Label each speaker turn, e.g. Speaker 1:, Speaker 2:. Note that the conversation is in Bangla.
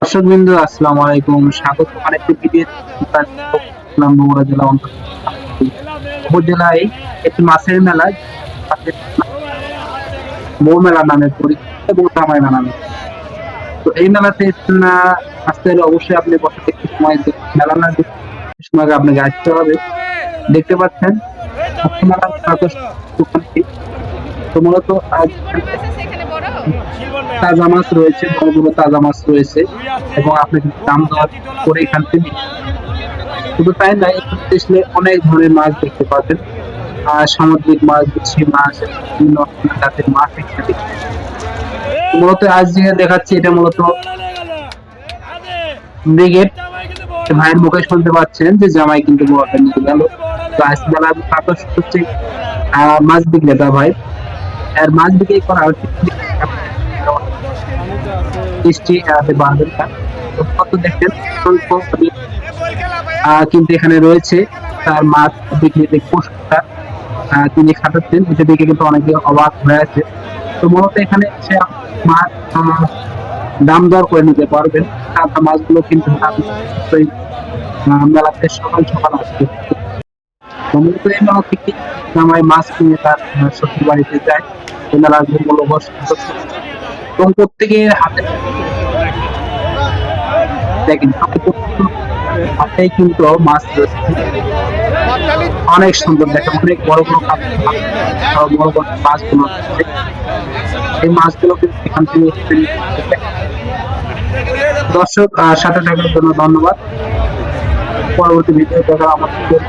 Speaker 1: দর্শকবৃন্দ আসসালামু আলাইকুম, স্বাগত আরেকটি ভিডিও। বগুড়া জেলা উপজেলায় একটি মাছের মেলা বউ মেলা নামে পরিচিত এবং জামাই মেলা নামে। তো এই মেলাতে আসতে হলে অবশ্যই আপনি বছর একটু সময় মেলা না সময় আপনাকে আসতে হবে। দেখতে পাচ্ছেন তো মূলত আজ তাজা মাছ রয়েছে, বড় বড় তাজা মাছ রয়েছে এবং আপনি দাম দর করে এখান থেকে শুধু তাই না, এখানে আসলে অনেক ধরনের মাছ দেখতে পাবেন। সামুদ্রিক মাছ, দেশি মাছ, বিভিন্ন জাতের মাছ ইত্যাদি। মূলত আজ যে দেখাচ্ছি এটা মূলত ব্রিগেড ভাইয়ের মুখে শুনতে পাচ্ছেন যে জামাই কিন্তু বড়টা নিয়ে গেল। তো আজ বেলা আকর্ষণ হচ্ছে মাছ বিক্রেতা ভাই, আর মাছ বিক্রি করা হচ্ছে কিন্তু এখানে রয়েছে তার মাছ বিক্রিতে তিনি খাটাচ্ছেন, এটা দেখে কিন্তু অনেকে অবাক হয়ে আছে। তো মূলত এখানে মাছ দাম দর করে নিতে পারবেন। কাঁচা মাছগুলো কিন্তু মেলাতে সকাল সকাল আসবে। মূলত এই মেলা থেকে জামাই মাছ কিনে তার শ্বশুর বাড়িতে যায়। এই মেলা এবং প্রত্যেকের হাতে দেখেন হাতে কিন্তু মাছ অনেক সুন্দর, দেখেন অনেক বড় বড় বড় বড় মাছগুলো, এই মাছগুলো কিন্তু এখান থেকে দর্শক সাথে থাকার জন্য ধন্যবাদ। পরবর্তী ভিডিও দেখা আমাদের